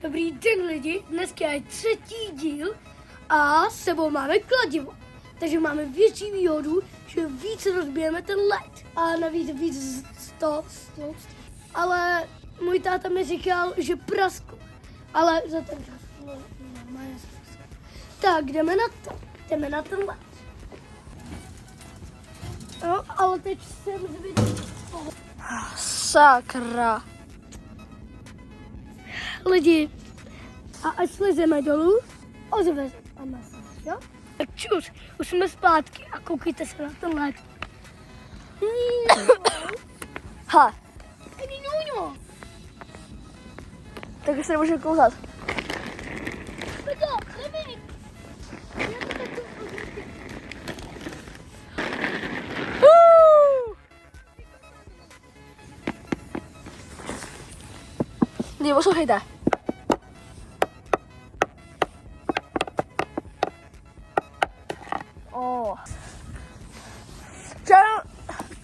Dobrý den lidi, dneska je 3. díl a s sebou máme kladivo. Takže máme větší výhodu, že víc rozbijeme ten led. A navíc víc ale můj táta mi říkal, že praskl. Ale za ten čas normálně praskl. Tak jdeme na to, jdeme na ten led. No, ale teď jsem zvědavý. Sakra. Lidi, a až slezeme dolů, ozve se, jo? Tak čus, už jsme zpátky a koukejte se na ten led. Ha, Ani Nuňo! tak už se nemůžeme kouzat. Nevím. Ne, poslouchejte.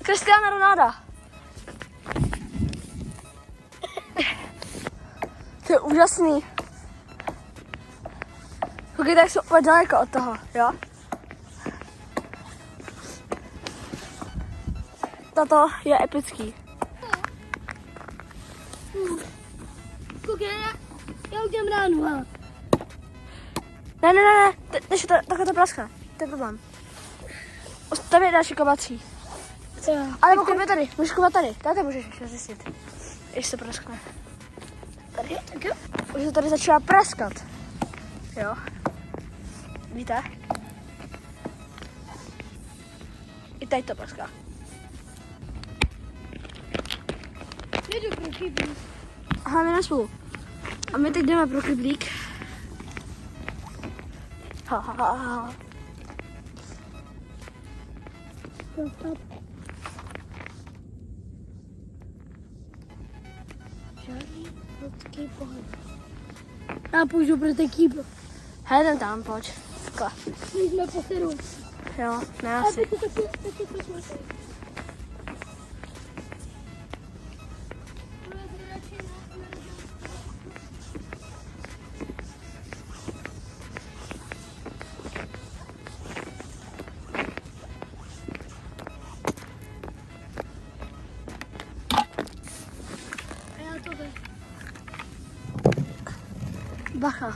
Cristiano Ronaldo. To je úžasný. Koukejte, jak jsou úplně daleko od toho, jo? Tato je epický. Koukej, já udělám ránu, hele. Ne, takhle to praskne. To je problém. Tam je další kovací. Ale pokud je tady, můžeš kovat tady. Tady můžeš ještě zjistit, když se praskne. Tady, tak jo. Už se tady začíná praskat. Jo. Víte? I tady to praská. Jdu pro kyblík. Aha, my na spolu. A my teď jdeme pro kyblík. Ha. Žádný prudký pohled. Já půjdu pro ten kýbl. Hele, ten tam, pojď. Takhle. My jsme poseru. Jo, ne A asi. teď to taky. Bacha.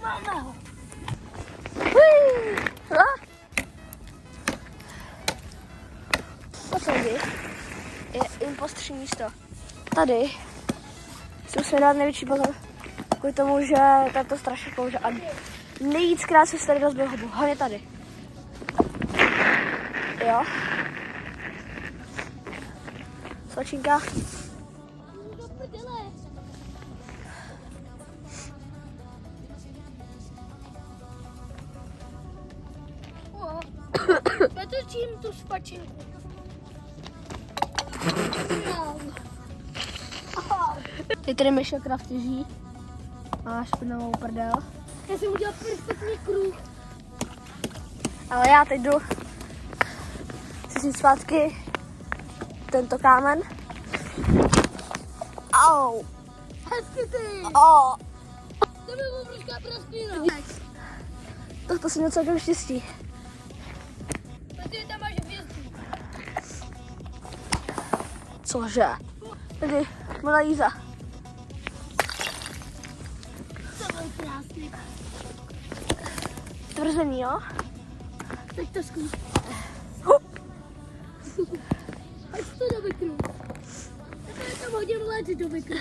Máme ho. Tady je impostří místo. Tady si musíme dát největší pozor. Kvůli tomu, že tady to strašně kouře a nejvíckrát se tady rozbil hubu. Hlavně tady. Jo. Slačinka. Natočím tu špačinku. Je tady Michel Craftyží. Má špinavou prdel. Já jsem udělal perfektní kruh. Ale já teď jdu si vzít zpátky tento kámen. Au. Hezky ty. Oh. To by obrovská prasklina. To jsem měl celkem štěstí. Ty tam máš hvězdu. Cože? Tady Mona Lisa. To byl krásný. Tvrzený, jo? Teď to zkus. Až to do vykru. Já tam hodím led do vykru.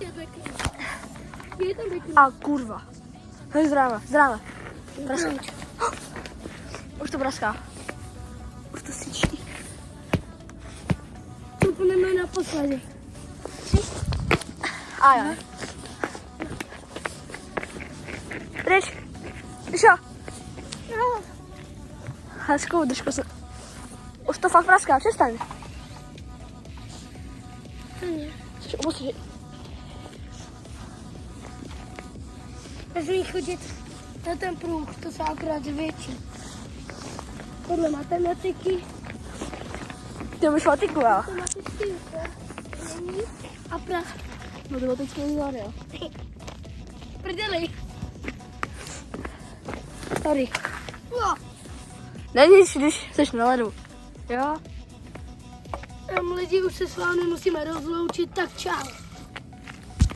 Je tam vykru. A kurva. Hej, zdráva. Praská. Už to praská. Už to svičí. To půjdeme naposledy. A jo. Pryč. Vyšo. Jo. Hezkou držku se. Už to fakt praská, přestaň. Chceš opustit? Nesmí chodit na ten pruh, to se akorát zvětší. Podle matematiky Ty máš matiku, jo? Automaticky a prach. Matematický vzor, jo. Prdeli. Tady. No. Není, když jsi na ledu. Jo? Lidi, už se s vámi musíme rozloučit, tak čau.